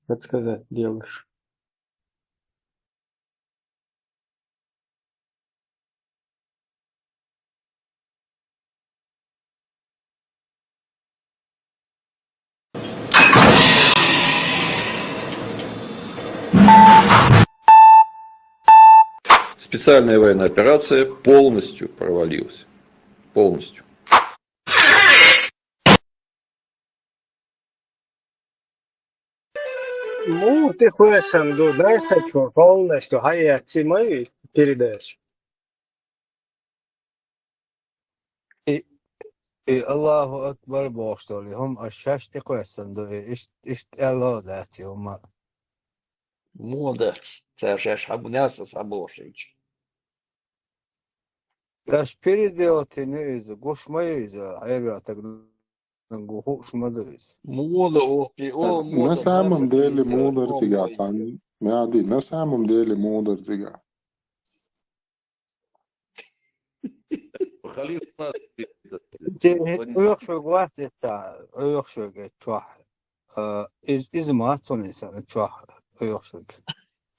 как сказать, делаешь? Специальная военная операция полностью провалилась. Полностью. Ну, ты хуесом дудайся, что полностью hayati мои передачи. الله أكبر بوشتولي هم الشاشة كويسن دو إيش الله ذاتي هم Молодец. Це ж абунаса сабошич. إيش переделать نيزة قوش ما يزة عيبة تقدر نقول ما دويز Мода опи, о, Na moda samom nasa dēļ kīza, mūdar o tigā moj. can. Mēdī, na samom dēļ mūdar tigā. وخلينا أيوخ شو قوات إتا أيوخ شو قوات تواح إذا ما تصوني سنة تواح أيوخ شو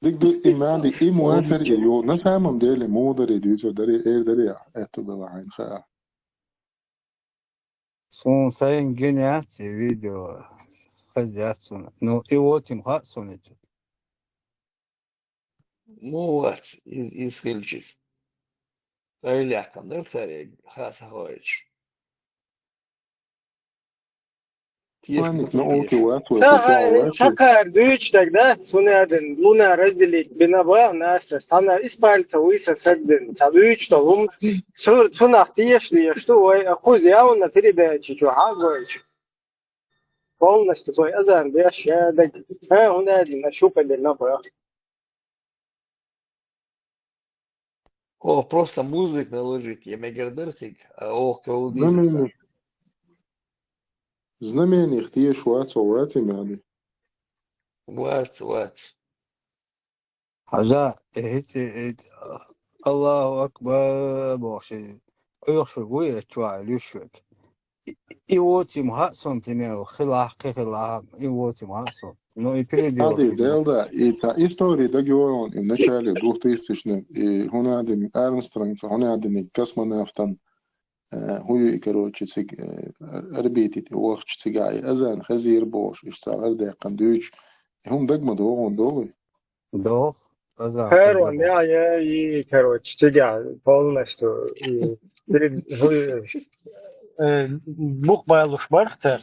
Dik du imēdī imuēter jo na samom dēļ mūdar idīco darī darīja etu bila hain khā. سون ساين جينياتي فيديو خزيات سنة نو إيوتي مخاط سنة Молодец. Из Хильчис. Öyle hakkında tsarı hasa hoyç. Manik na oki Тиеш. wētu vai tu šo wētu. Sakar düğüçtek de sunedin luna rezdilik bina baya nasa stana ispalca uysa segdin ta düğüç dolum sunak tiyешli что ой akuz явно передачи что хагоич полностью твой азан беш я да он один нащупали на бая. О, просто музык наложить. Я мегердерсик, а ох, каудизиса. Znamēnīх tieši wētu wēti mēdī. Вац. حاجة هيت الله أكبر بوشي أيوخ شو قوي تواع ليشوك إيوتي مهاتسون primeiro خلاح إيوتي مهاتسون но и переделал Adi dēldā, i tā istorija da joon i начале 2000-х и hunādini Armstrongs, hunādini kosmonavtan huyu короче циг ربيتي وقت цигай أذان خزير بوش اشتغل دقن دوش هم دقم دوغون دوغي. دوخ أزا Pero я и короче тебя полностью буквально шмархтер.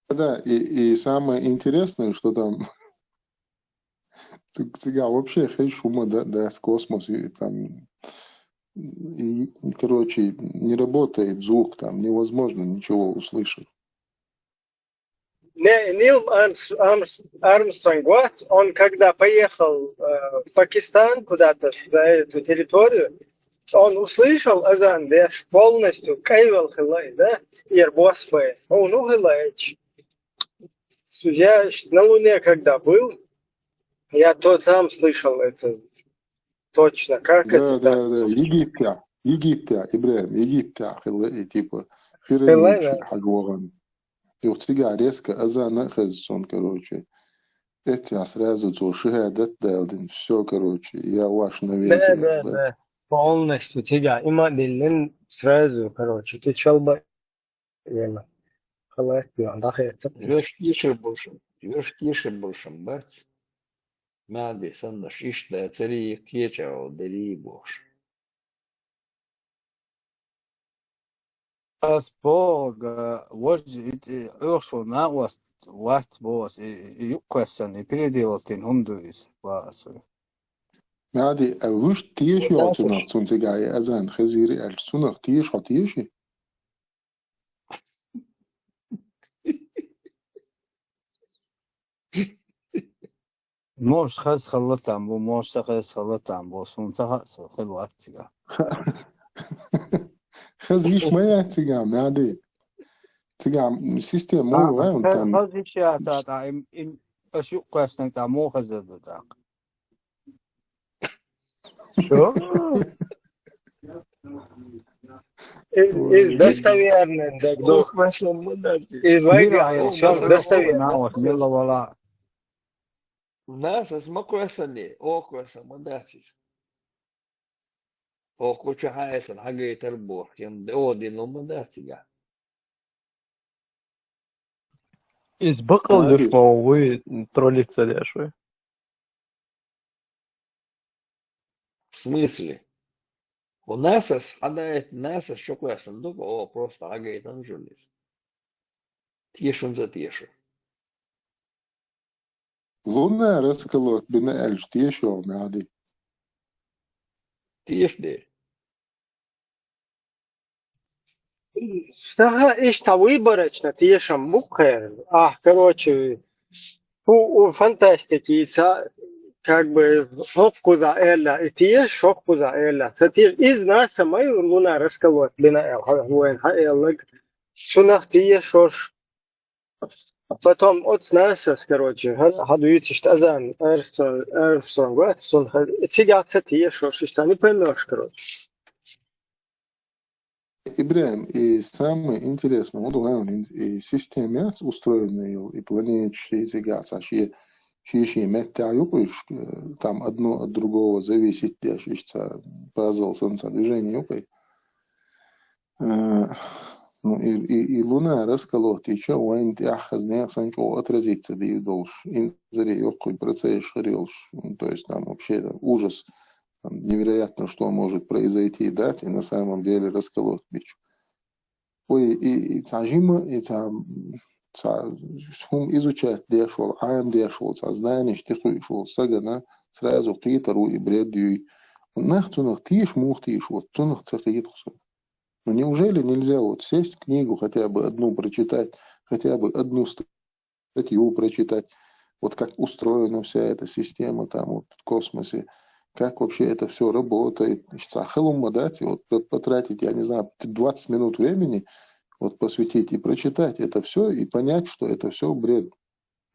Да, и самое интересное, что там цыга вообще хей шума да с космоса и там и, короче, не работает звук, там невозможно ничего услышать. Нил Армстронг, вот, он когда поехал в Пакистан куда-то за эту территорию, он услышал азан, да, полностью кайвал хилай, да, Ирбосфе, он ухилайч. Я на Луне когда был, я то там слышал это точно, как это Да, Египта, Ибраим, Египта, хилай, типа, Хилай, пирамидчик, хагвоган. И вот цыга резко азан ахазсон, короче. Эти сразу то шахадат далдин, все, короче, я ваш навеки. да, полностью тебя, има дилин сразу, короче, ты чалба, яна, халай, ян, дахи, Живешь тише большим, бац. Мади, сандаш, ишта, цари, кеча, дели, бош. أسبوع وجه أيوخ شو ناقوس وات بوس يقسن يبريديل هم دويس باسو Nadi, wush tieši jau cunāk cunцigāja azan khaziri al cunāk tieši ha tieši. موش خز خلطان بو موش خز خلطان بو سون تهاتسو خلوات تيغا Khazgish maya cigā, nadi. Cigā sistēma mūlu vai un tam. خز إشياء تا إن أشياء قسن تا مو خزر دا Что? достоверно, Ох, ваша мандатик. из Мира Вайгана, я все шо достоверно. наwas milla wala Nasa smakuasani, okuasa mandatis. Okucha haesan hagei terbor, ken odin no mandatiga. Избакал عادي лишь вы троллиться лешвы. В смысле? У насас, хадает насас, шокуасан, дука, о, просто хагей танжулис. Тишин за тишин. ظن رسكلوت بناء الجتيشو عادي Тишди. Šta išta выборочно, тиешам бухер. Короче, у фантастики, как бы шокку за Элла, и тиеш шокку за Элла. Сатир из нас самой луна расколот бина Эл, хуэн ха Эллаг. Сунах тиешош. Потом от нас, короче, хадуют ишт азан, Эрфсон, гуат, сон, тигаться тиешош, ишта не поймешь, короче. Ибраим, и самое интересное, вот главное, и система устроена, и планирующие изыгаться, ши метта юкуш, там одно от другого зависит, держится пазл солнца движения юкой. Ну, и луна расколот, и что, вайн тяхаз неясан, что отразится, да и долж, и заре юкой процесс шарилш, то есть там вообще ужас. Там невероятно, что может произойти, дать, и на самом деле расколот бич. Ой, и цажима, и هم изучать дешвол, аем дешвол, знание, штиху швол, сагана, сразу китару и бредю. Нах цунах тиш мух тиш, вот цунах цахитхсу. Но неужели нельзя вот сесть книгу, хотя бы одну прочитать, хотя бы одну статью прочитать, вот как устроена вся эта система там вот в космосе, как вообще это все работает. Хелумадати, вот потратить, я не знаю, 20 минут времени, вот посвятить и прочитать это все, и понять, что это все бред.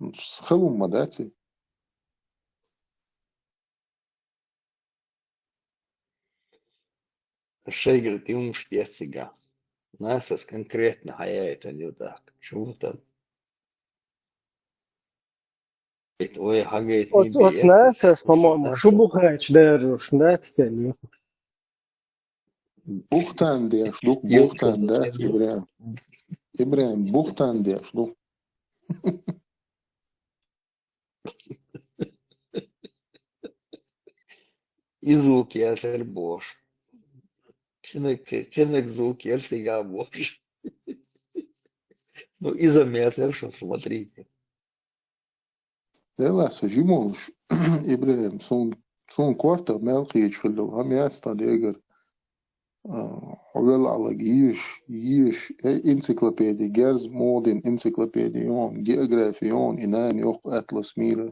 С Хелумадати. Шейгер, ты умш песига. Насас конкретно хаяет, а не так. Чего там? Ой, хагает не От бьет. нас, по-моему, шубухач держишь, да, теперь. Бухтан деш, дух бухтан, да, Ибраим. Ибраим, бухтан деш, дух. И звуки альтер бош. Кенек звуки альтига бош. Ну, изометр, что смотрите. Ela sujimos Ibrahim son quarta melqiyach khillu ham yasta degar wel ala gish encyclopedia gers modern encyclopedia geografia inan yoq atlas mira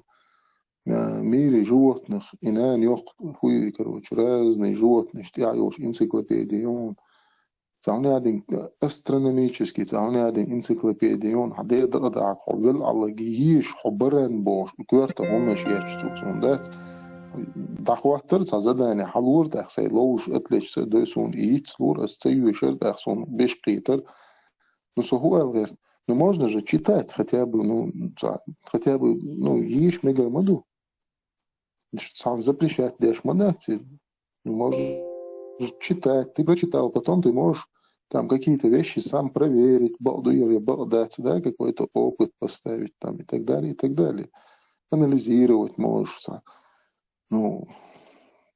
мире животных иnan yoq хуй короче разные животные штяёш энциклопедия تعاوني هذه أسترونوميتشسكي تعاوني هذه إنسيكلوبيديون هذه ضغط حول على جيش حبرن باش كورتا هم شيء سوندات دخواتر زاداني حلور تخسي لوش أتلش دوسون إيت لور أستيو شر تخسون بيش قيتر но هو الغير но можно же читать хотя бы хотя бы ешь мегалмаду сам запрещать дешь мадати можешь читать, ты прочитал, потом ты можешь там какие-то вещи сам проверить, балдать, да, какой-то опыт поставить там и так далее, и так далее. Анализировать можешь. Ну,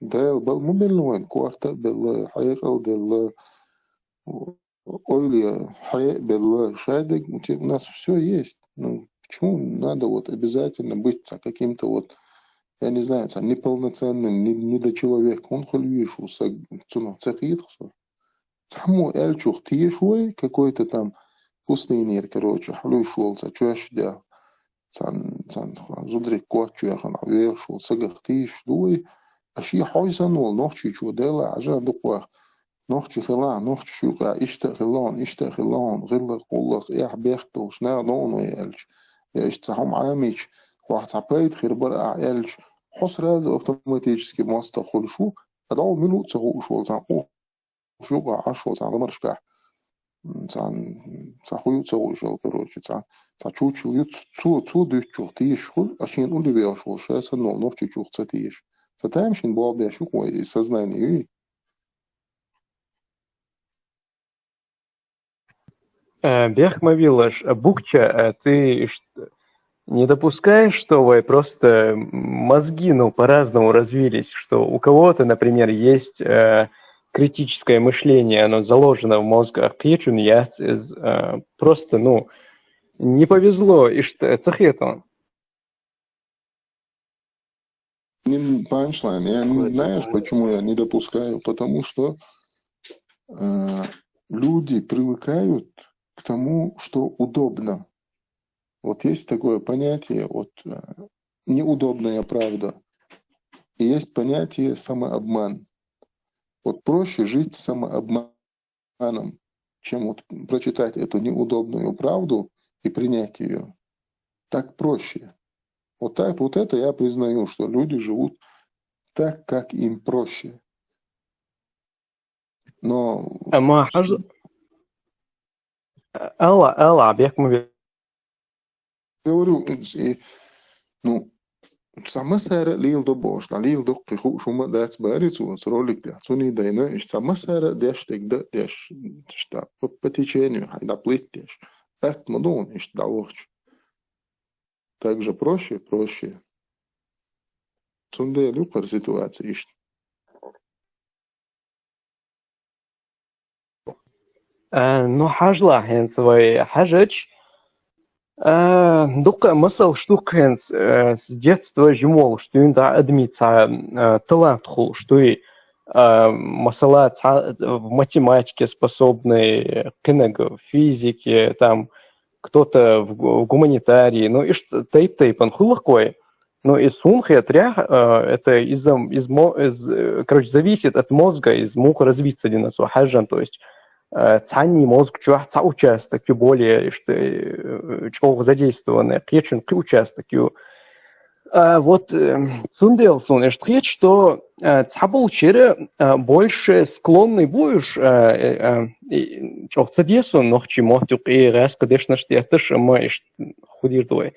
да, мобильный кварта, был хайкал, был ойли, хай, был шайдик, у нас все есть. Ну, почему надо вот обязательно быть каким-то вот я не знаю, неполноценным, недочеловек, он хольвишу, цахитхсу. Саму эльчух тиешуй, какой-то там пустынер, короче, хлюшул, чуаш дел. Зудрик квачуяхан, авершул, сагах тиш, дуй, аши хойсанул, нохчи чудела, ажа дуквах. نوخش خلان نوخش شوكا اشتا خلان غلق قلق اح بيختل شنا دونو يالش اشتهم عاميش واحد عبايد خير برقع يالش حصر هذا اوتوماتيكي ماستخل شو هذا منو تسهو شو شو عشو صار مرشكح صار хуй цоушал, короче, صار чучу цу дычу тиш хуй, а шин ули вешал, сейчас но в чучу цатиш. Затем шин был бы шукой и сознание. Бехмавилаш, Букча, ты не допускаешь, что вы просто мозги, по-разному развились, что у кого-то, например, есть критическое мышление, оно заложено в мозгах, кечун яц из просто, не повезло, и что цахетон. Панчлайн, я не знаешь, почему я не допускаю, потому что люди привыкают к тому, что удобно. Вот есть такое понятие, неудобная правда, и есть понятие самообман. Вот проще жить самообманом, чем прочитать эту неудобную правду и принять ее. Так проще. Вот это я признаю, что люди живут так, как им проще. Но... Алла, Бехмавилаш. Говорю, sama sēra liela dobošana, liela dokri šuma dēts bērīcu, rolik dēts, un īdaina, sama sēra dēštek dēš, šta потечению, хайда плиттеш. Это мадон, да лучше. Также проще. Цунде люкар ситуация ишь. حاجة هين свой حاجج. Дука мысл штук хен с детства жмол, что он да адмица талант хул, что и масала в математике способный, в физике, там кто-то в гуманитарии, и что тейп он хулакой. Но и сунхи отряг это короче, зависит от мозга, из мух развиться динасу хаджан, то есть цанни мозг чуах ца участок, более что задействованный, кечин к участок. Вот цунделсон и речь, что цабул чере больше склонный будешь чох цадесон, но чему ты и раз, конечно, что я тоже мы худирдой.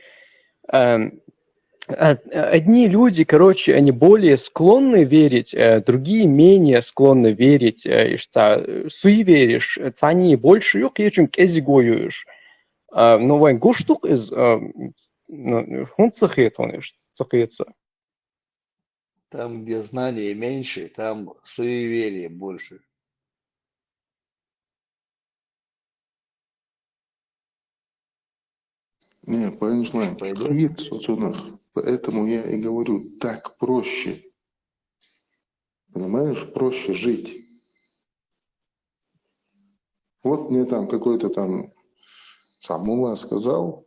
Одни люди, короче, они более склонны верить, другие менее склонны верить, суеверишь, цани больше юк, ечем кезигоюешь. Но вайн гуштук из хунцахет он иш цахетса. Там, где знаний меньше, там суеверие больше. Не, Панчлайн, поэтому я и говорю, так проще. Понимаешь, проще жить. Вот мне там какой-то там сам мулла сказал,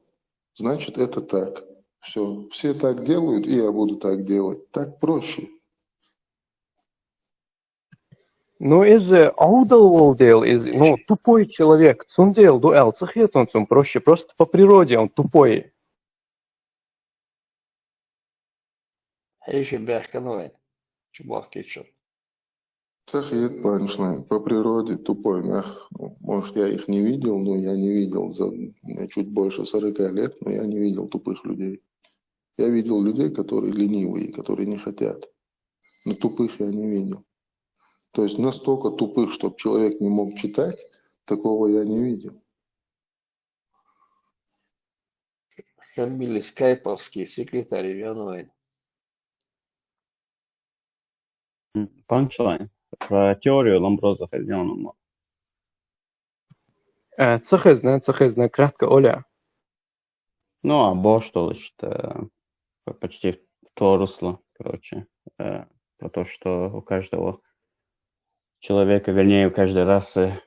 значит это так. Все так делают, и я буду так делать. Так проще. Из аудалдел, тупой человек, цундел, дуэл, цахет он проще, просто по природе он тупой. Еще бяшканой, чубах кетчуп. Цахет, Панчлайн, по природе тупой. Может, я их не видел, но я не видел за чуть больше 40 лет, но я не видел тупых людей. Я видел людей, которые ленивые, которые не хотят. Но тупых я не видел. То есть настолько тупых, чтобы человек не мог читать, такого я не видел. Фамилия скайповский секретарь Ивановой. Панчлайн. Про теорию Ламброза сделано. Цахезна, кратко, Оля. Бош, что почти в то русло, короче. Про то, что у каждого человека, вернее, у каждой расы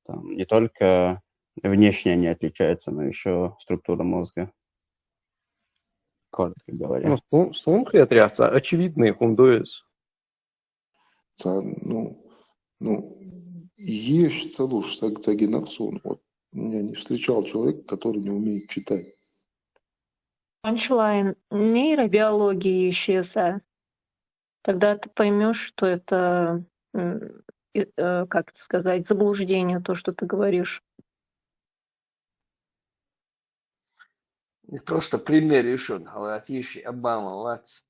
там, не только внешне не отличается, но еще структура мозга. Коротко говоря. Сунхи отряца, очевидный хундуис. Есть целуш цагинахсун. Вот я не встречал человека, который не умеет читать. Панчлайн. Нейробиология исчезла. Тогда ты поймешь, что это как это сказать, заблуждение, то, что ты говоришь. Просто пример еще. Латиши Обама, Лац.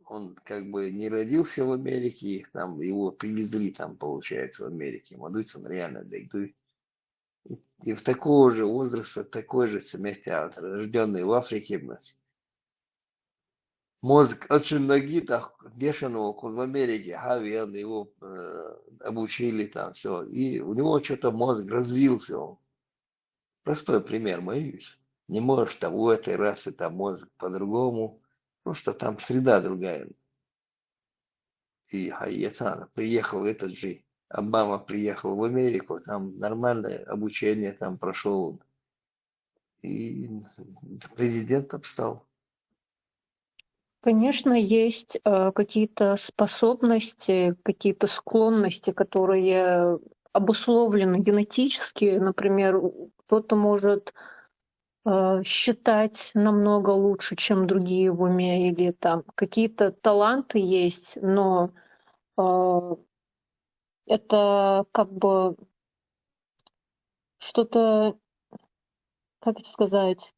Он как бы не родился в Америке, там его привезли там, получается, в Америке. Молодец, он реально дойдут. И в такого же возраста, такой же семестр, рожденный в Африке, мозг очень многих так бешеного в Америке, Хавиан, его обучили там все. И у него что-то мозг развился. Он. Простой пример, боюсь. Не можешь там у этой расы там мозг по-другому. Просто там среда другая. И Хайяцан приехал этот же, Обама приехал в Америку, там нормальное обучение там прошел. И президентом стал. Конечно, есть какие-то способности, какие-то склонности, которые обусловлены генетически. Например, кто-то может считать намного лучше, чем другие в уме, или там какие-то таланты есть, но это как бы что-то, как это сказать,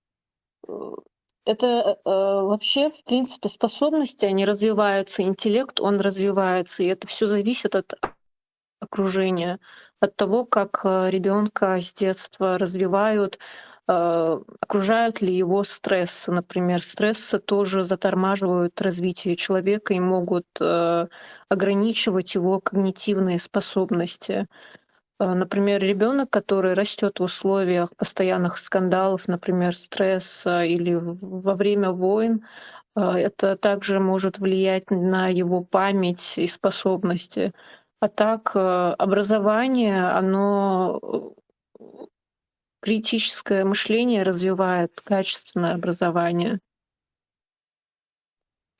это вообще, в принципе, способности, они развиваются, интеллект, он развивается, и это все зависит от окружения, от того, как ребенка с детства развивают, окружают ли его стрессы. Например, стрессы тоже затормаживают развитие человека и могут ограничивать его когнитивные способности. Например, ребенок, который растет в условиях постоянных скандалов, например, стресса или во время войн, это также может влиять на его память и способности. А так образование, оно критическое мышление развивает, качественное образование.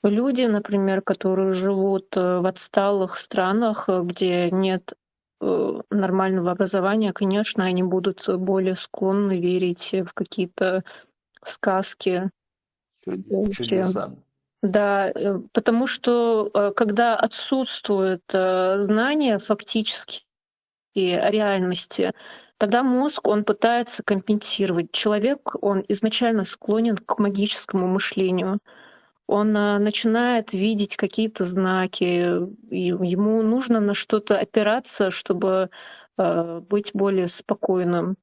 Люди, например, которые живут в отсталых странах, где нет нормального образования, конечно, они будут более склонны верить в какие-то сказки. Чудеса. Да, потому что когда отсутствует знание фактически о реальности, тогда мозг, он пытается компенсировать. Человек, он изначально склонен к магическому мышлению. Он начинает видеть какие-то знаки, и ему нужно на что-то опираться, чтобы быть более спокойным.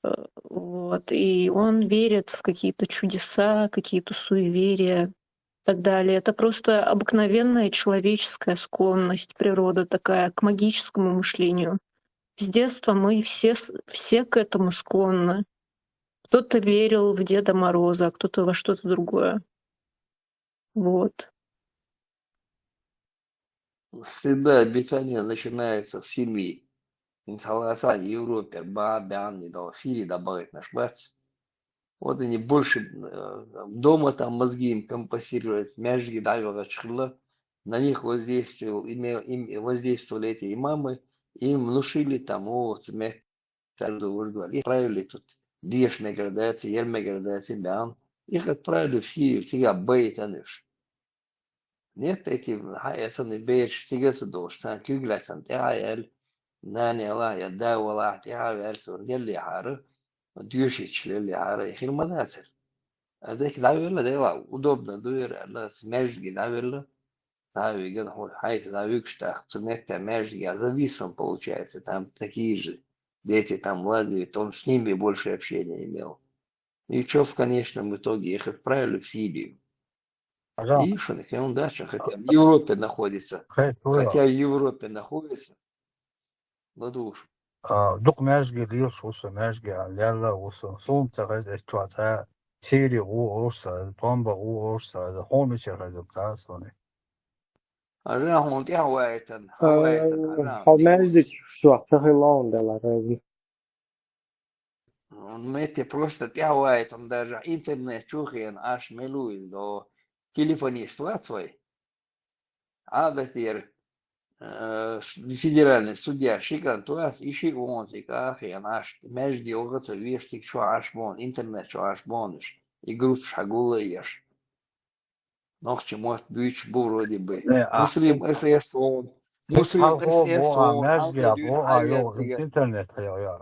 Вот. И он верит в какие-то чудеса, какие-то суеверия и так далее. Это просто обыкновенная человеческая склонность, природа такая к магическому мышлению. С детства мы все к этому склонны. Кто-то верил в Деда Мороза, а кто-то во что-то другое. Вот. Среда обитания начинается с семьи. Инсаласа Европе, Баабиан, и в Сирии добавить наш бац. Вот они больше дома там мозги им компенсировать, мяжги давила чхла. На них воздействовали эти имамы, им внушили там, и отправили тут Диеш Меградец, Ель Меградец, Биан. Их отправили в Сирию, сега Бейтаныш. Нет, эти хайясаны бейш, сега судош, сан кюгляцан, тяял, нани Аллах, ядда Аллах, тяял, сургелли хары, дюшич лили хары, ихир манасир. Здесь давила дела, удобно дуэр, нас межги давила, давиген, хайс давикштах, цумекта межги, а зависом получается, там такие же дети там ладят, он с ними больше общения имел. И что в конечном итоге их отправили в Сирию. И что, он дальше, хотя в Европе находится, ладуш. Дук мяжги лил шуса мяжги ляла уса сум цагай эстуата сири у орса томба у орса хомичер хазабта соне. Арахун тяуайтан, Халмеждик что цахилаун делара. он эти просто тяуает, он даже интернет чухен аж милует до телефонист свой. А теперь федеральный судья Шикан Туас и Шиконсик, ах, и наш между огаться вешсик что аж бон, интернет что аж бониш, и груз шагула ешь. Но к чему бич был вроде бы. Муслим СС он, Muslim Halko SS bu on, mezgiya halka diyor bu hayret ayo siga. internet ya.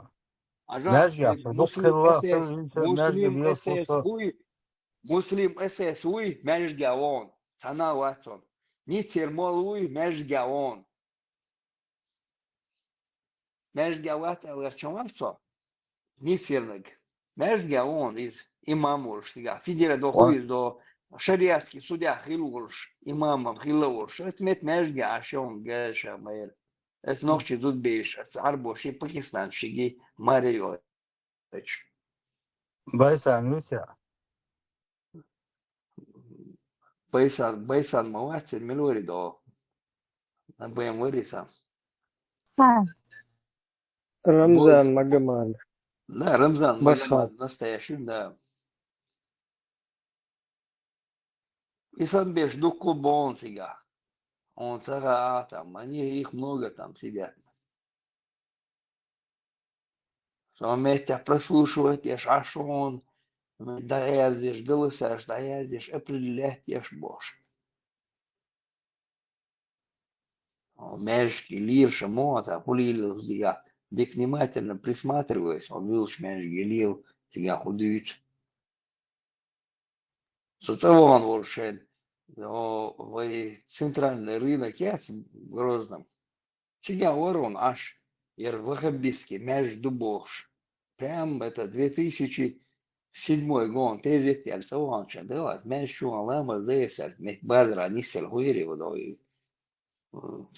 Aja, Mezgiya bu Muslim kılla SS, mezgiya Muslim diyor SS sosu. huy, Muslim SS huy, mezga on. Sana Watson. Nitzer mol huy, mezga on. Mezga Watson lerçomalso. Nitzernig. Mezga on iz imamur siga. Fidire do huy do šarijatski sudija hilurš, imamam hilurš. Etmet mezga ašon geša majer. Es nošķi zudbijuši, es arbo šī Pakistan šīgi Marijo. Baysan Rusya. Baisan mavaci miluri do. Nabajem Urisa. Рамзан Магомад. Да, Рамзан Башар. Магомад настоящий, да. И сам беш дуку бон сега. Он цара там, они их много там сидят. Сометя прослушивать, ешь ашон, да язешь, голосаешь, да язешь, определять ешь бош. Мешки, лирша, мота, пулил сега. Дик внимательно присматриваясь, он видел, что мешки лил, сега худует. Соцован волшеб. Но в центральный рынок яйца в Грозном. Сега ворон аж ер вахабиски, между бош. Прям это 2007 год. Тези яйца он чадела, меньше он лама здесь, мет базра нисел хуири водой.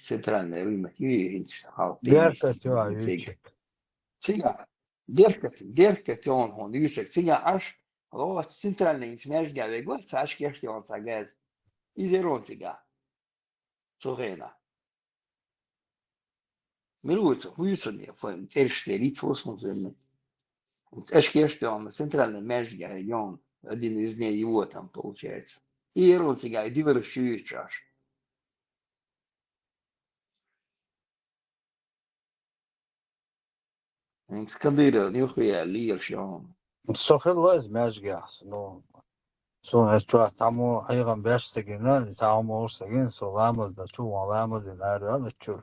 Центральный рынок и Berka halk tüva Сега. yüksek. Сега. Беркет он yüksek. Сега аж o центральный измежгавый год, аж кешти он сагаз. Изерон сега. Согена. Милуется, хуются мне, фэм, цельшься, лицо осмуземны. Аж кешти он центральный межгавый, он один из дней его там получается. И Ирон сега, дивершую чаш. Скадыра, нихуя, лирш, он. Sohil vaz mezgiya. No. So eştra tamu aygan beş segine, tamu or segin, so lamaz da çu lamaz in arı da çu.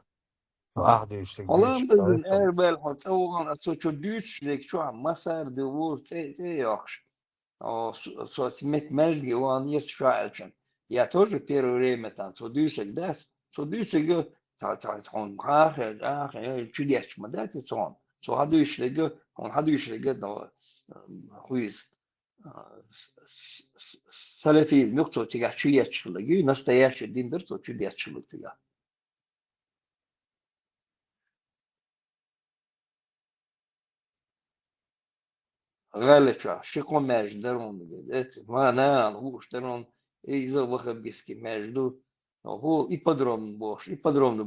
Ahdi işte güç. Olan bizim erbel hat oğlan atso düçlek şu an masar de vur te yakş. O соцмет межги он есть шаэлчен. Я тоже первое время там содюсек дас, содюсек он чудес мадати сон. Он хадюшлеге но хуиз салафи нукто тига чуячлыгы настоящий диндер то чудесчлык тига. غالبا شكو ماج درون ما نان هو شترون إذا وخب بيسكي ماج دو هو إبادروم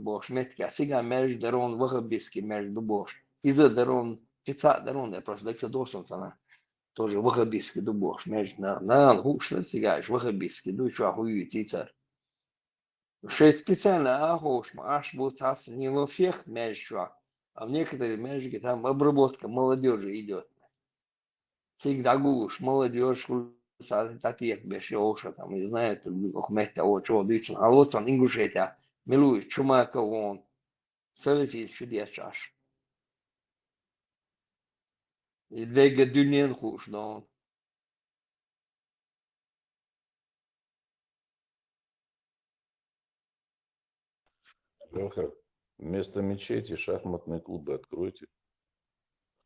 بوش متكا سيجا ماج درون وخب بيسكي ماج دو بوش إذا درون تسع درون ده просто دكسا دوسون سنة тоже وخب بيسكي دو بوش ماج نان هو شتر سيجاش وخب بيسكي دو شو هو يتيتر Шесть специально охош, аж будет не во всех мяч шо, а в некоторых мячке там обработка молодежи идет. Всегда гуш, молодежь, таких беши оша, там, не знаю, хмета, о, чего, дичь, а вот он, ингушетя, милуй, чумака он, салифи, чудес чаш. И двега дюнен хуш, да он. Леха, вместо мечети шахматные клубы откройте.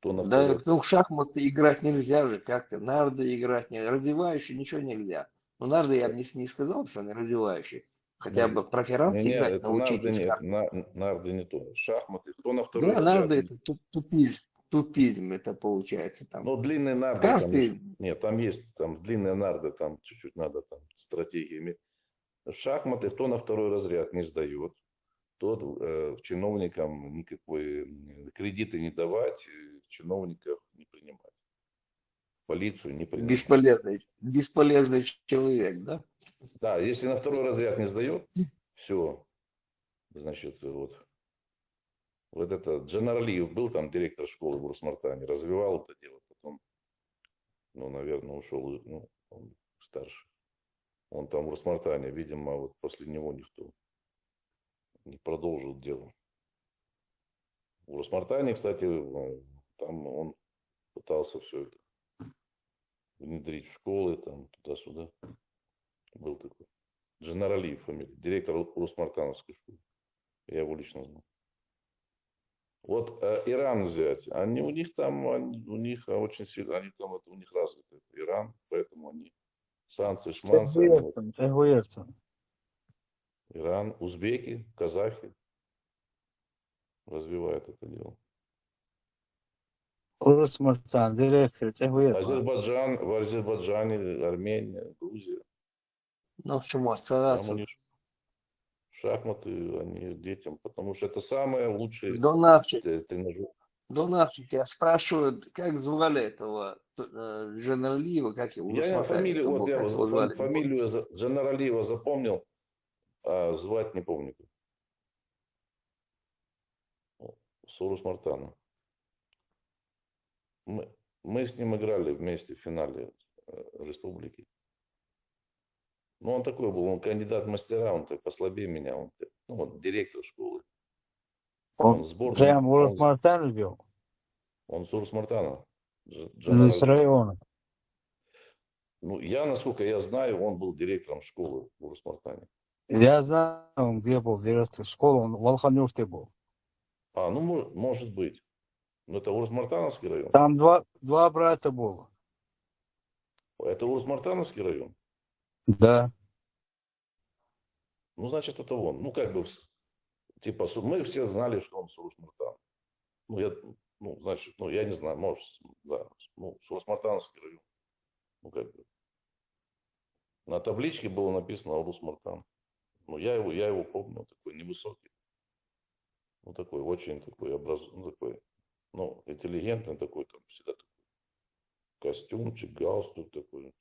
Кто на Да, второй? ну, в шахматы играть нельзя же, как-то, нарды играть не, развивающий ничего нельзя. Ну, нарды я бы не сказал, что они развивающие. Хотя бы проферанс Не, играть это нарды научитесь нет, как-то. нарды не то. Шахматы, кто на второй Да, разряд? нарды это тупизм это получается там. Ну, длинные нарды там Карты, нет, там есть, там длинные нарды, там чуть-чуть надо там стратегиями. Шахматы, кто на второй разряд не сдает, тот чиновникам никакой кредиты не давать, чиновников не принимать, полицию не принимать. бесполезный человек, да? Да, если на второй разряд не сдает, все, значит, вот это Джанарлиев был там директор школы в Урсмартане, развивал это дело, потом, ну, наверное, ушел, ну, он старше. Он там в Урсмартане, видимо, вот после него никто не продолжил дело. В Росмартане, кстати, там он пытался все это внедрить в школы, там, туда-сюда. Был такой. Джанар Алиев фамилия, директор Росмартановской школы. Я его лично знал. Вот Иран взять, они у них там, у них очень сильно, они там, это у них развито, это Иран, поэтому они санкции, шманцы, они вот, Иран, узбеки, казахи развивают это дело. Урусмартан, директор, Азербайджан, в Азербайджане, Армения, Грузия, Ну, почему там у отцараться? них шахматы, они детям, потому что это самые лучшие Донавчик, тренажеры. Донавчик, я спрашиваю, как звали этого Джанарлиева, как его, Я фамилию, вот я как его звали? фамилию Джанар Алиева запомнил, а звать не помню. Сурус Мартана. Мы с ним играли вместе в финале республики. Ну, он такой был, он кандидат в мастера, он так послабее меня, он, ну, вот, директор школы. Он сборный. Прям Урусмартан любил? Он Сурус Мартана. Или с района? Ну, я, насколько я знаю, он был директором школы в Урусмартане. Я знаю, он где был директор школы, он в Алханюрте был. А, ну, может быть. Но это Урус-Мартановский район. Там два брата было. Это Урус-Мартановский район? Да. Ну, значит, это он. Ну, как бы, типа, мы все знали, что он Сурус-Мартан. Значит, я не знаю, может, да. Ну, Сурус-Мартановский район. Ну, как бы. На табличке было написано Урус-Мартан. Ну, я его помню, такой невысокий. Ну, такой, очень такой такой, интеллигентный такой, там, всегда такой. Костюмчик, галстук такой.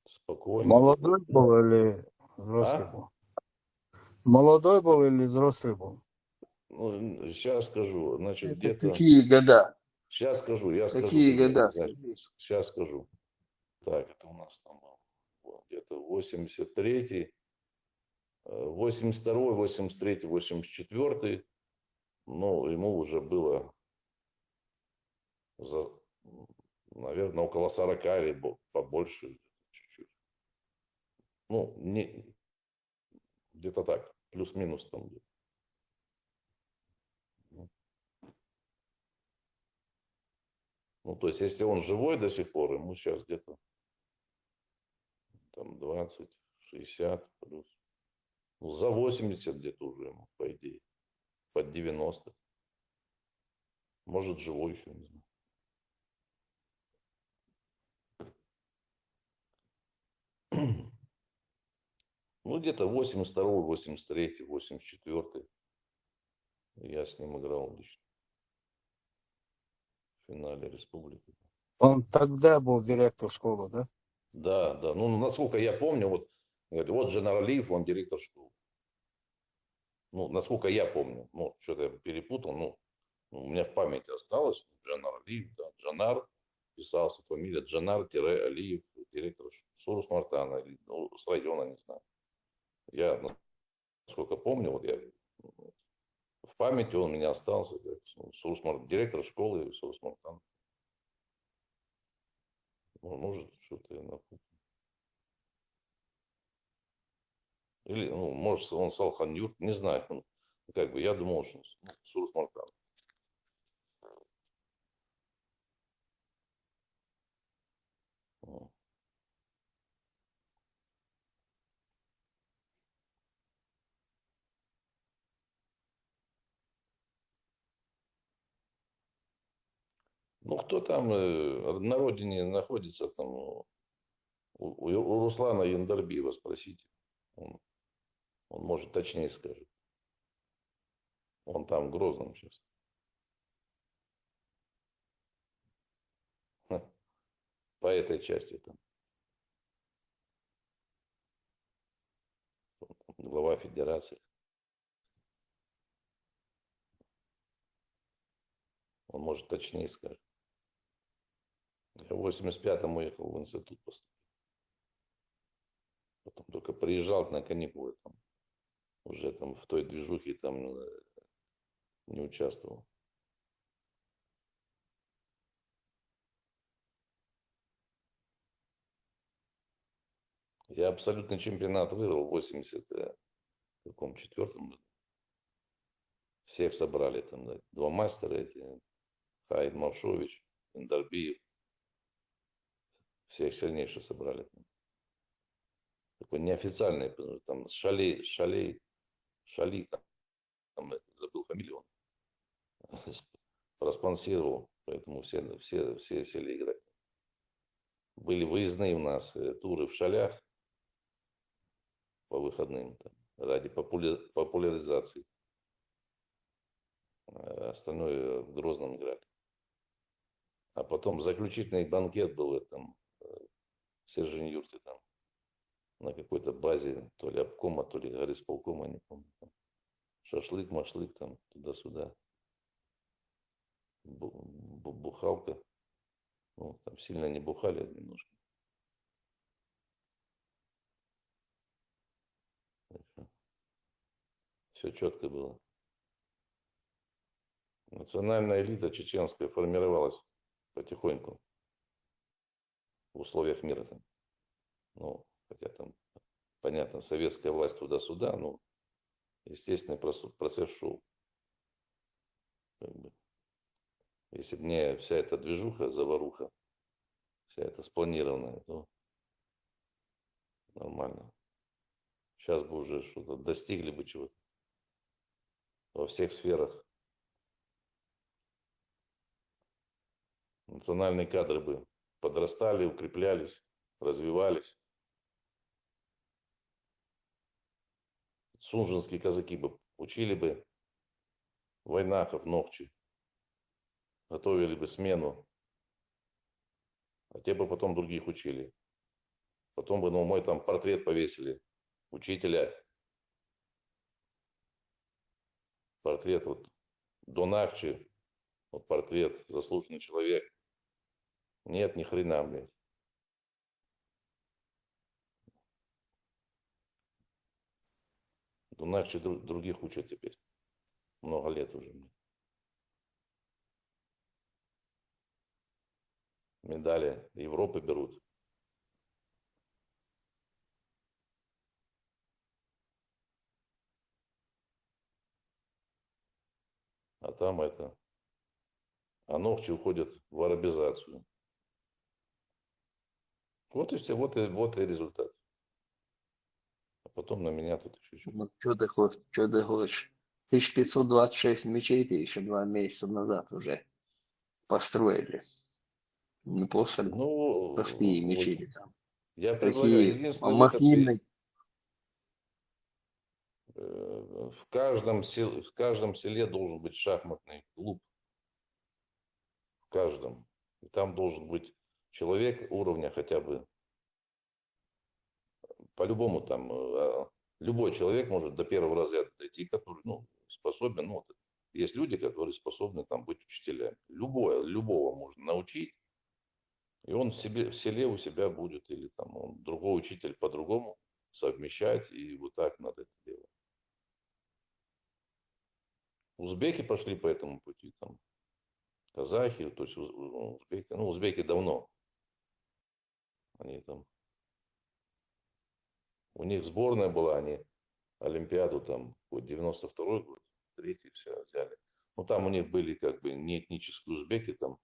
Спокойный. Молодой был или взрослый был? Молодой был или взрослый был? Ну, сейчас скажу. Значит, Это где-то... какие года? Сейчас скажу, Какие года? Сейчас скажу. Так, это у нас там где-то 83-й, 82-й, 83-й, 84-й. Ну, ему уже было, наверное, около 40 или побольше чуть-чуть. Ну, где-то так, плюс-минус там где-то. Ну, то есть, если он живой до сих пор, ему сейчас где-то там 20, 60 плюс. Ну, за 80 где-то уже ему, по идее. Под 90. Может, живой еще, не знаю. Ну, где-то 82-й, 83-й, 84-й. Я с ним играл лично. В финале республики. Он тогда был директор школы, да? Да, да. Ну, насколько я помню, вот Джанар Алиев, он директор школы. Ну, насколько я помню. Ну, что-то я перепутал. Ну, у меня в памяти осталось. Джанар Алиев, да. Джанар, писался фамилия Джанар-Алиев, директор Сурус Мартана. Ну, с района, не знаю. Я, насколько помню, вот я в памяти он у меня остался. Директор школы Сурус Мартана. Ну, может, что-то я напутал. Или, может, он Салханюр, не знаю. Как бы я думал, что Сурус Мартан. Ну, кто там на родине находится, там, у Руслана Яндарбиева спросите. Он может точнее скажет. Он там в Грозном сейчас. По этой части там. Глава федерации. Он может точнее скажет. Я в 85-м уехал в институт поступил. Потом только приезжал на каникулы там. уже там в той движухе там не участвовал. Я абсолютный чемпионат выиграл в 84-м году. Всех собрали там, да, два мастера эти, Хаид Мавшович, Эндарбиев. Всех сильнейших собрали. Такой неофициальный, там, Шали, там, забыл фамилию, он проспонсировал, поэтому все сели играть. Были выездные у нас туры в Шалях по выходным, там, ради популяризации. Остальное в Грозном играли. А потом заключительный банкет был в этом, в Сержень-Юрте там, на какой-то базе, то ли обкома, то ли горисполкома, не помню. Там. Шашлык, машлык, там, туда-сюда. Бухалка. Ну, там сильно не бухали немножко. Все четко было. Национальная элита чеченская формировалась потихоньку в условиях мира. Там. Ну, хотя там, понятно, советская власть туда-сюда, но естественный процесс шел. Как бы. Если бы не вся эта движуха, заваруха, вся эта спланированная, то нормально. Сейчас бы уже что-то достигли бы чего-то во всех сферах. Национальные кадры бы подрастали, укреплялись, развивались. Сунжинские казаки бы учили бы войнахов, ногчи, готовили бы смену, а те бы потом других учили. Потом бы на мой там портрет повесили учителя. Портрет вот Донахчи, вот портрет заслуженный человек. Нет, ни хрена, блядь. Донахчи других учат теперь. Много лет уже. Медали Европы берут. А там это... А ногчи уходят в арабизацию. Вот и все, вот и результат. А потом на меня тут еще что-то. Ну, что ты хочешь? Что ты хочешь? 1526 мечетей еще 2 месяца назад уже построили. Не просто Ну, простые вот мечети там. я предлагаю, Такие единственный выход, махинные. в каждом селе должен быть шахматный клуб. В каждом. И там должен быть человек уровня хотя бы, по-любому там, любой человек может до первого разряда дойти, который, ну, способен, ну, есть люди, которые способны там быть учителями. Любого можно научить, и он в селе у себя будет, или там он другой учитель по-другому совмещать, и вот так надо это делать. Узбеки пошли по этому пути, там, казахи, то есть узбеки, ну, узбеки давно, они там, у них сборная была, они Олимпиаду там, 92-й год, 3-й все взяли. Ну, там у них были как бы не этнические узбеки, там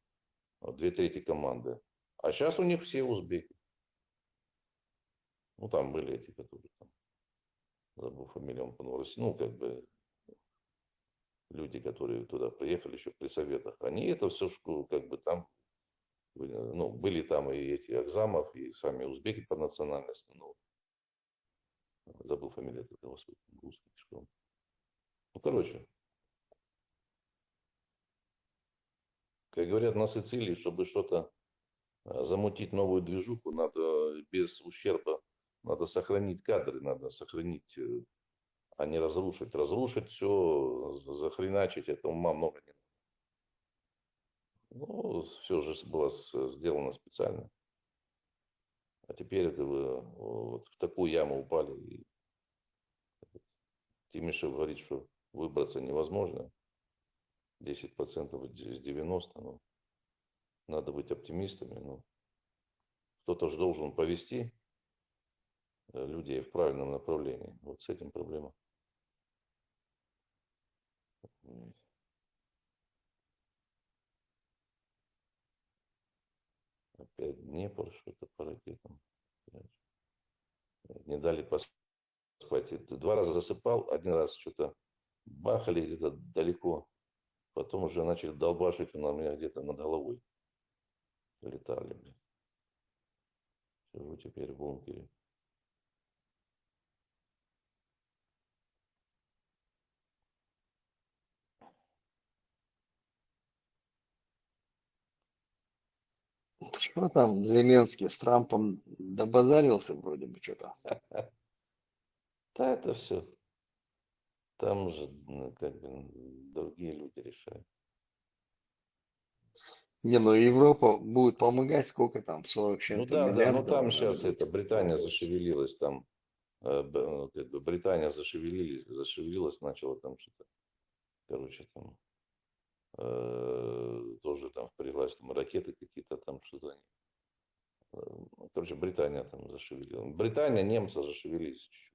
2/3 команды. А сейчас у них все узбеки. Ну, там были эти, которые там, забыл фамилию, ну, как бы, люди, которые туда приехали еще при советах, они это все, как бы там, ну, были там и эти Акзамов, и сами узбеки по национальности, ну, забыл фамилию этого, русский, что он. Ну, короче, как говорят на Сицилии, чтобы что-то замутить новую движуху, надо без ущерба, надо сохранить кадры, надо сохранить, а не разрушить. Разрушить все, захреначить, это ума много не надо. Ну, все же было сделано специально. А теперь как бы, вот в такую яму упали. И Тимишев говорит, что выбраться невозможно. 10% из 90%. Ну, надо быть оптимистами. Ну, кто-то же должен повести людей в правильном направлении. Вот с этим проблема. Опять Днепр, что-то по ракетам. Не дали поспать. 2 раза засыпал, 1 раз что-то бахали где-то далеко. Потом уже начали долбашить на меня где-то над головой. Летали, блин. Сижу теперь в бункере. Что там Зеленский с Трампом добазарился вроде бы что-то? Да, это все. Там же как бы другие люди решают. Не, ну Европа будет помогать, сколько там, 40 Ну чем-то да, да, но миллиардов, там надо сейчас будет это Британия помогать. зашевелилась, там как бы Британия зашевелилась, начала там что-то, короче, там тоже там впряглась, там ракеты какие-то, там что-то они. Короче, Британия там зашевелилась. Британия, немцы зашевелились чуть-чуть.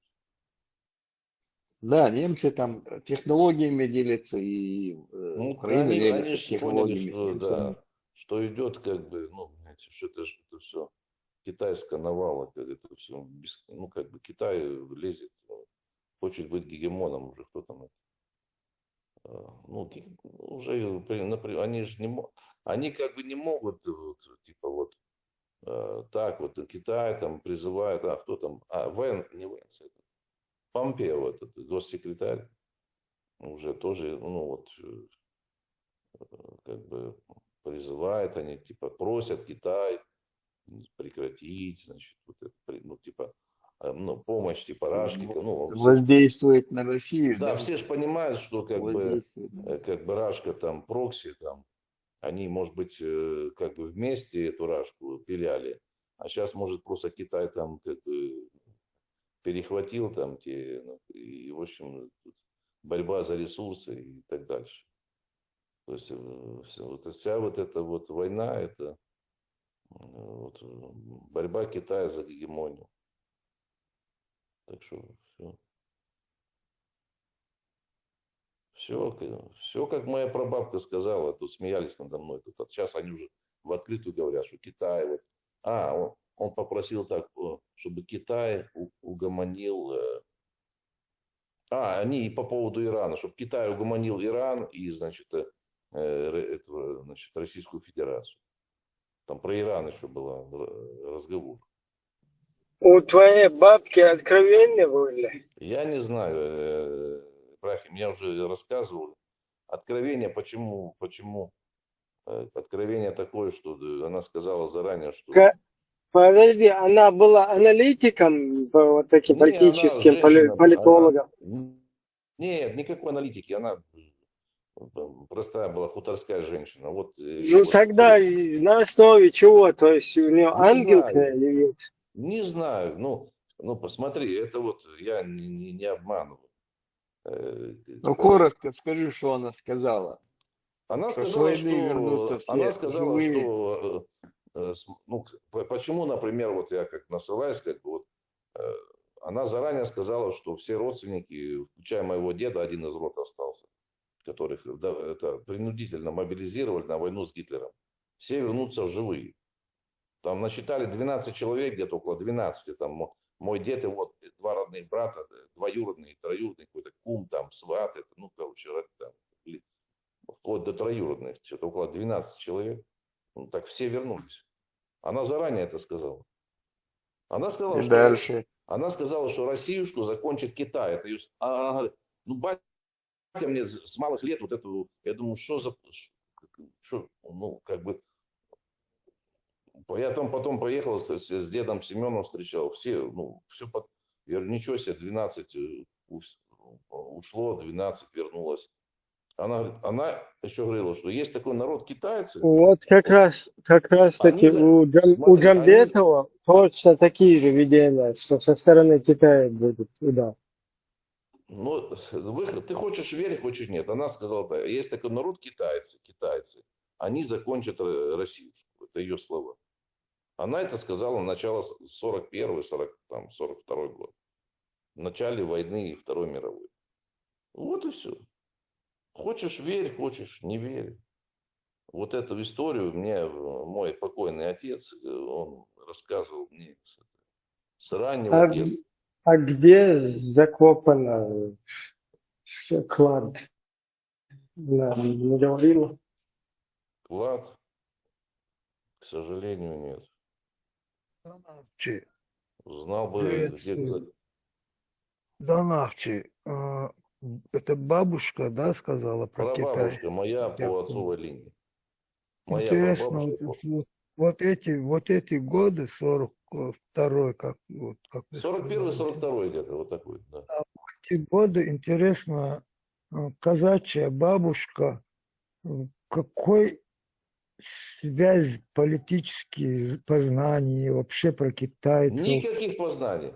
Да, немцы там технологиями делятся, и Ну, Украина они делится же поняли, технологиями с что немцами. да, что идет как бы, ну, знаете, что это все китайская навала, как это все, ну, как бы Китай лезет, хочет быть гегемоном уже, кто там это. Ну, уже, например, они же не могут, они как бы не могут, вот, типа вот, так вот, Китай там призывает, кто там, не Венс, это, Помпео, этот госсекретарь, уже тоже, ну, вот, как бы призывает, они типа просят Китай прекратить, значит, вот это, ну, типа, ну, помощь типа Рашки, ну, все ж, Воздействует на Россию, да, да? все же понимают, что Воздействует на Россию. как бы Рашка там прокси, там, они, может быть, как бы вместе эту Рашку пиляли, а сейчас, может, просто Китай там как бы перехватил там те, ну, и, в общем, борьба за ресурсы и так дальше. То есть вся вот эта вот война, это вот, борьба Китая за гегемонию. Так что все. Все, как моя прабабка сказала, тут смеялись надо мной. Тут, сейчас они уже в открытую говорят, что Китай вот. Он попросил так, чтобы Китай угомонил. Они по поводу Ирана, чтобы Китай угомонил Иран и, значит, Российскую Федерацию. Там про Иран еще был разговор. У твоей бабки откровения были? Я не знаю, Ибрахим, я уже рассказывал. Откровение, почему откровение такое, что она сказала заранее, что... Подожди, она была аналитиком, вот таким Не, она политическим, женщина, политологом? Нет, никакой аналитики, она простая была хуторская женщина. Вот, Ну тогда на основе чего? То есть у нее ангел к ней явился? Не знаю, ну посмотри, это вот я не обманываю. Ну, коротко скажи, что она сказала. Она Что с сказала, войны вернутся все живые. что ну, почему, например, вот я как насылаюсь, как бы вот, она заранее сказала, что все родственники, включая моего деда, один из род остался, которых это принудительно мобилизировали на войну с Гитлером. Все вернутся в живые. Там насчитали 12 человек, где-то около 12. Там мой дед и вот 2 родных брата, двоюродный, троюродный, какой-то кум, там, сват, это, ну, короче, там, вплоть до троюродных, что-то около 12 человек. Ну, так все вернулись. Она заранее это сказала. Она сказала, что Россиюшку закончит Китай. Это она говорит, ну, батя мне с малых лет вот эту, я думаю, ну, как бы, я там потом поехал с дедом Семеном встречал, все, ну, все, я говорю, ничего себе, 12 ушло, 12 вернулось. Она еще говорила, что есть такой народ китайцы. Вот как раз таки у Джамбетова точно такие же видения, что со стороны Китая будет удар. Ну, ты хочешь верь, хочешь нет. Она сказала так. Есть такой народ китайцы. Они закончат Россию. Это ее слова. Она это сказала в начале 41-й, 42-й год. В начале войны Второй мировой. Вот и все. Хочешь верь, хочешь не верь. Вот эту историю мне мой покойный отец, он рассказывал мне с раннего А, детства. а где закопан клад? Не говорила? Клад, к сожалению, нет. Донавчи, Знал бы, где... приветствую. Донавчи, это бабушка, да, сказала про Китай? Прабабушка моя Я по понял. отцовой линии. Моя Интересно, прабабушка. вот эти годы, 42-й, как вы 41-й, сказали, 42-й где-то, вот такой, да. а в эти годы, интересно, казачья бабушка, какой связь политические познания вообще про китайцев? Никаких познаний.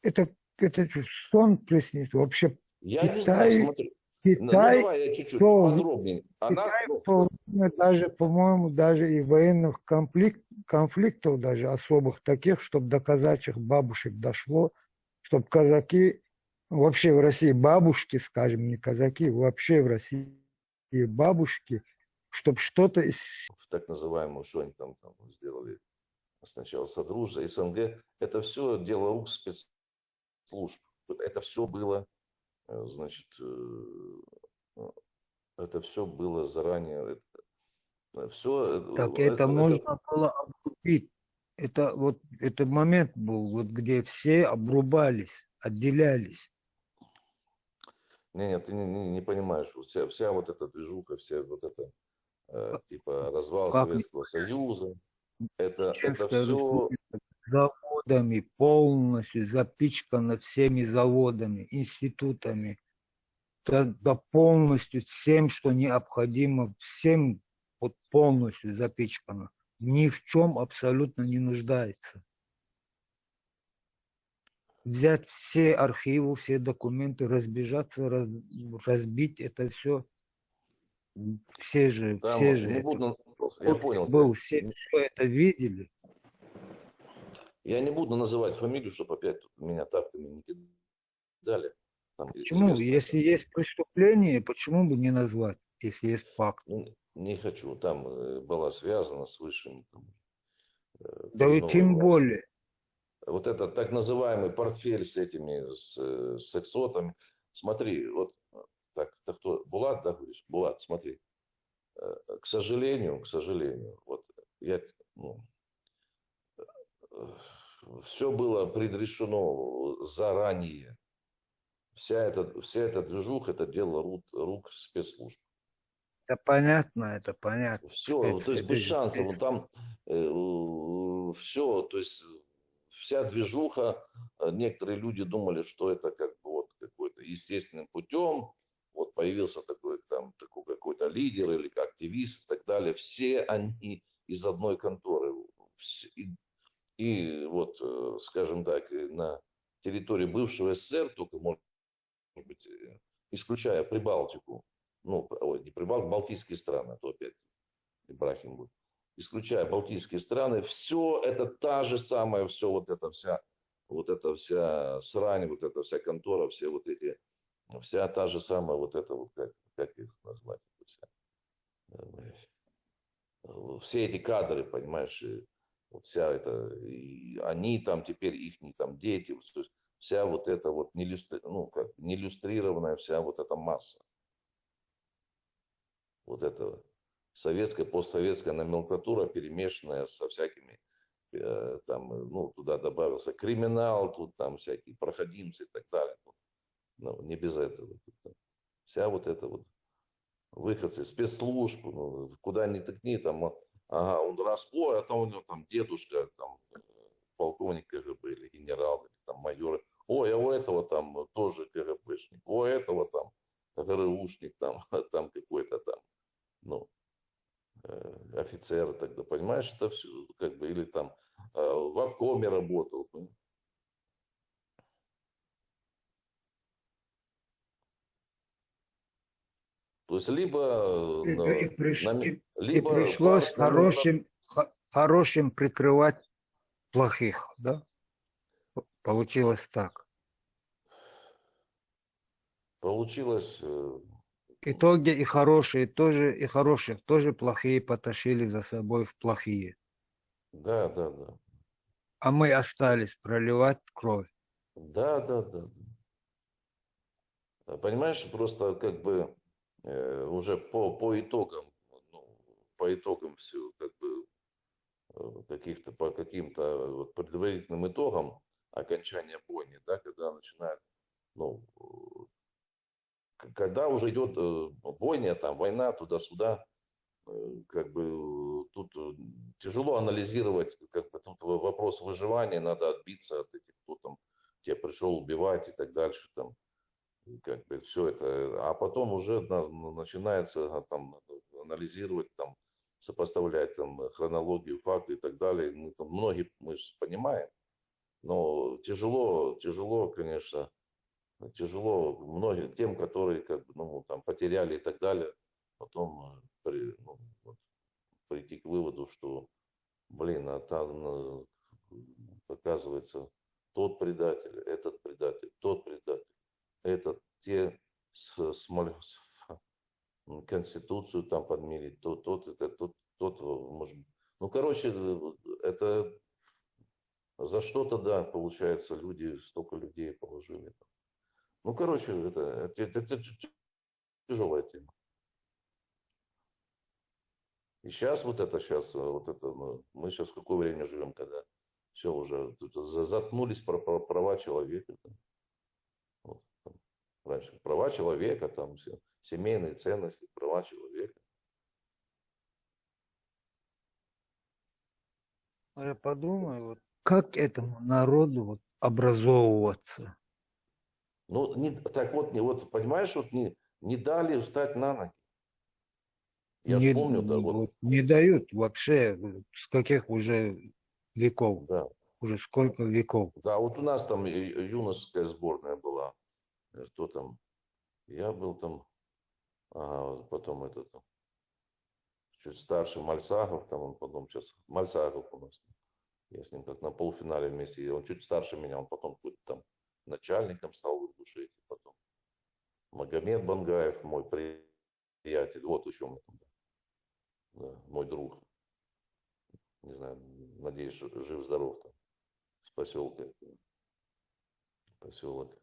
Это что, сон приснится? Вообще Я не знаю, Китай, смотри. Ну, Китай, давай я чуть-чуть то подробнее. Она, Китай в то время даже, по-моему, даже и военных конфликтов даже особых таких, чтобы до казачьих бабушек дошло, чтобы казаки, вообще в России бабушки, скажем, не казаки, вообще в России бабушки, чтобы что-то из... в так называемую, что они там сделали сначала Содружество, СНГ, это все дело рук спецслужб. Это все было, значит, это все было заранее. Все, Так это можно было обрубить. Это вот этот момент был, вот где все обрубались, отделялись. нет, ты не понимаешь. Вся вот эта движуха, вся вот это, типа, развал Как Советского Союза, это Чеченская все, республика заводами полностью запичкана всеми заводами, институтами, да полностью всем, что необходимо, всем вот полностью запичкано. Ни в чем абсолютно не нуждается. Взять все архивы, все документы, разбежаться, разбить это все. Все же не это буду, я понял был, тебя. все это видели. Я не буду называть фамилию, чтобы опять тут меня тапками не кидали. Там Почему? известно. Если есть преступление, почему бы не назвать, если есть факт? Не хочу. Там была связана с высшим Да и новой тем властью. более. Вот этот так называемый портфель с этими, с сексотами. Смотри, вот так, это кто? Булат, да, говоришь? Булат, смотри. К сожалению, вот я, все было предрешено заранее. Вся эта движуха, это дело рук спецслужб. Это понятно. Все, то есть без шансов. Вот там все, то есть вся движуха, некоторые люди думали, что это как бы вот какой-то естественным путем, вот появился такой какой-то лидер или активист и так далее. Все они из одной конторы. И вот, скажем так, на территории бывшего СССР, только, может быть, исключая Прибалтику, не Прибалтику, Балтийские страны, а то опять Ибрахим будет. Исключая Балтийские страны, все это та же самая, все вот эта вся срань, вот эта вся контора, вся та же самая вот это вот, как их назвать, все эти кадры, понимаешь, вот вся эта, и они там теперь, их там дети, то есть вся вот эта вот неиллюстрированная вся вот эта масса. Вот это советская, постсоветская номенклатура, перемешанная со всякими, туда добавился криминал, тут там всякие проходимцы и так далее. Не без этого. Вся вот эта вот выходцы, спецслужб, куда ни тыкни, там, он раз, это у него там дедушка, там, полковник КГБ или генерал, или там майор, а у этого там тоже КГБшник, у этого там ГРУшник, там какой-то там, офицер тогда, понимаешь, это все, как бы, или там в обкоме работал. То есть либо, И либо пришлось парк хорошим прикрывать плохих, да? Получилось так. получилось, В итоге и хорошие тоже, и хороших тоже плохие потащили за собой в плохие. да. А мы остались проливать кровь. Да. Понимаешь, просто как бы уже по итогам, ну, по итогам все, как бы каких-то по каким-то вот предварительным итогам окончания бойни, да, когда начинает, ну, когда уже идет бойня, там, война, туда-сюда, как бы тут тяжело анализировать, как бы тут вопрос выживания, надо отбиться от этих, кто там тебя пришел убивать и так дальше, там, как бы все это, а потом уже начинается там анализировать, там, сопоставлять там хронологию, факты и так далее. Мы, там, многие мы же понимаем, но тяжело, конечно, тяжело многим тем, которые как бы, ну, там, потеряли и так далее, потом вот, прийти к выводу, что, блин, а там оказывается тот предатель, этот предатель, тот предатель, этот те Конституцию там подмерить, тот, может, ну, короче, это за что-то, да, получается, люди, столько людей положили. Ну, короче, это тяжелая тема. И сейчас вот это, ну, мы сейчас в какое время живем, когда все уже тут заткнулись про права человека. Там. Вот, там, раньше права человека, там все, семейные ценности, права человека. А я подумаю, вот, как этому народу вот образовываться? Ну, так вот, вот понимаешь, вот не дали встать на ноги. Я ж помню, да, вот. Не дают вообще, с каких уже веков, Да. уже сколько веков. Да, вот у нас там юношеская сборная была. Кто там? Я был там, ага, потом этот, чуть старше Мальсагов, там он потом сейчас, Мальсагов у нас. Я с ним как на полуфинале вместе, он чуть старше меня, он потом какой-то там начальником стал в Ингушетии, потом Магомед Бангаев, мой приятель, вот еще мы там, да, мой друг, не знаю, надеюсь, жив-здоров там, с поселка, поселок,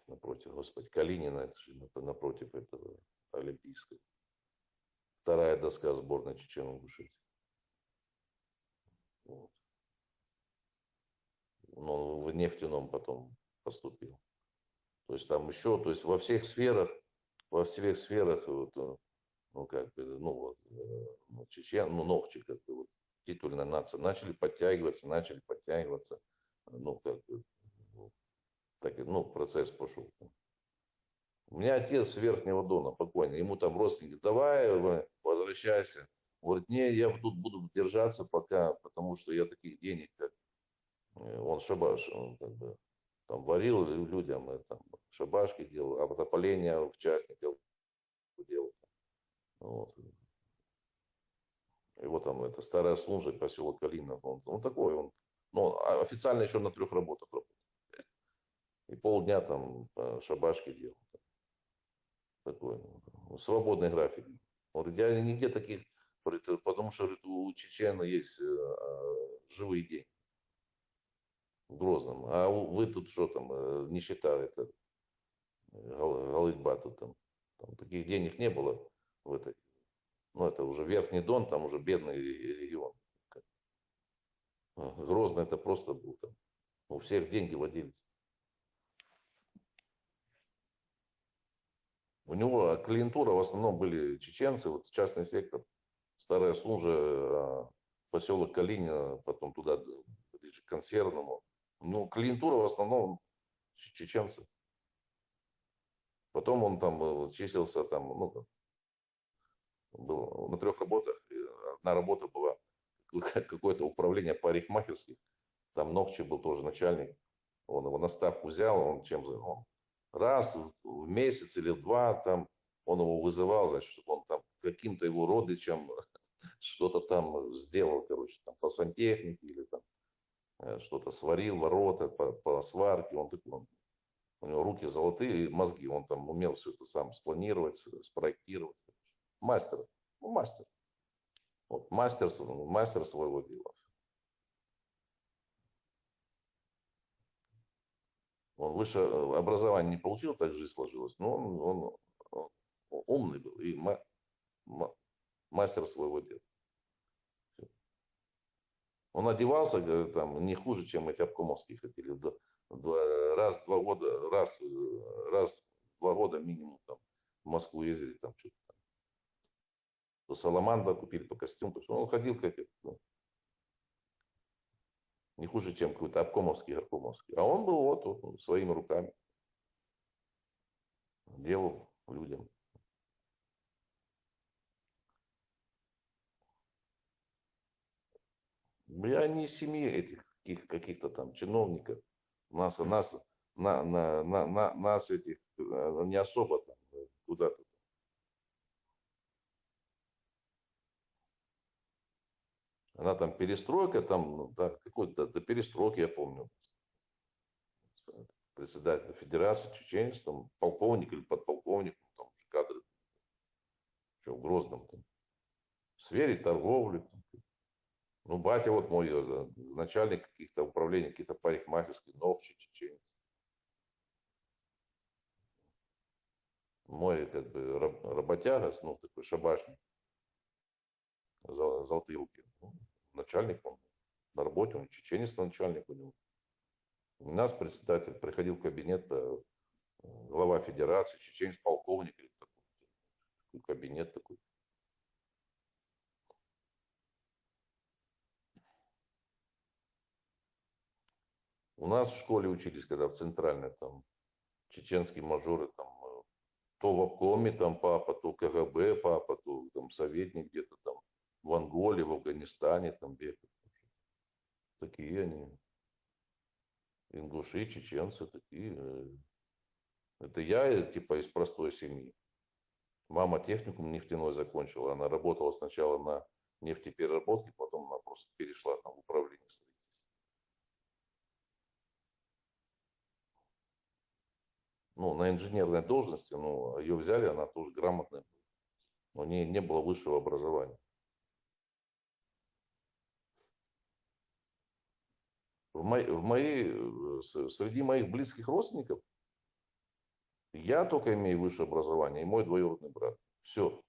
напротив, господи, Калинина, это же напротив этого Олимпийского. Вторая доска сборной Чечен-Ингушетии. Вот. Но в нефтяном потом поступил. То есть там еще, то есть во всех сферах вот, ну как бы, ну вот, чечен, ну новчи, как бы, вот, титульная нация, начали подтягиваться, ну как бы, ну, так, ну процесс пошел. У меня отец с Верхнего Дона, покойный, ему там родственники, давай, возвращайся. Говорит, не, я тут буду держаться пока, потому что я таких денег, как он шабаш, он как бы там варил людям, там, шабашки делал, отопление участников делал. Вот. Его там это старая служба, поселок Калинов, он такой, ну, официально еще на 3 работах работал. И полдня там шабашки делал. Такой, свободный график. Вот я нигде таких, потому что у чечен есть живые деньги в Грозном. А вы тут что там, нищета, это Галыгба тут там таких денег не было в этой. Ну, это уже Верхний Дон, там уже бедный регион. Грозно это просто был там. У всех деньги водились. У него клиентура в основном были чеченцы, вот частный сектор, старая служа, поселок Калинина, потом туда, ближе к Консервному. Ну, клиентура в основном чеченцы. Потом он там числился, там, ну, был на 3 работах. Одна работа была какое-то управление парикмахерских. Там Ногчи был тоже начальник. Он его на ставку взял, он чем он раз в месяц или в два там он его вызывал, значит, чтобы он там каким-то его родичам что-то там сделал, короче, там по сантехнике или там что-то сварил, ворота по сварке. Он такой, у него руки золотые, мозги, он там умел все это сам спланировать, спроектировать. Мастер, ну, мастер. Вот, мастер своего дела. Он высшее образование не получил, так жизнь сложилась, но он умный был и мастер своего дела. Он одевался, говорит, там, не хуже, чем эти обкомовские хотели. Раз в 2 года минимум там, в Москву ездили, там что-то там. То Саламандра купили по костюму. То есть он ходил как это, ну, не хуже, чем какой-то обкомовский, горкомовский. А он был вот своими руками делал людям. Я не из семьи этих каких-то там чиновников. Нас этих не особо там куда-то. Она там перестройка, там, ну, да, какой-то до перестройки, я помню. Председатель Федерации чеченец, там, полковник или подполковник, ну, там уже кадры. Что в Грозном там. В сфере торговли. Ну, батя вот мой, начальник каких-то управлений, каких-то парикмахерских, новчий чеченец. Мой, как бы, работяга, ну, такой шабашник. Золотые руки. Ну, начальник он на работе, он чеченец начальник у него. У нас председатель приходил в кабинет, глава федерации, чеченец, полковник, или такой кабинет такой. У нас в школе учились, когда в центральной, там, чеченские мажоры, там, то в обкоме, там, папа, то КГБ, папа, то, там, советник где-то, там, в Анголе, в Афганистане, там, бегают. Такие они, ингуши, чеченцы, такие. Это я, типа, из простой семьи. Мама техникум нефтяной закончила, она работала сначала на нефтепереработке, потом она просто перешла там в управление строительством. Ну, на инженерной должности, ну, ее взяли, она тоже грамотная была. Но у нее не было высшего образования. Среди моих близких родственников я только имею высшее образование, и мой двоюродный брат. Все.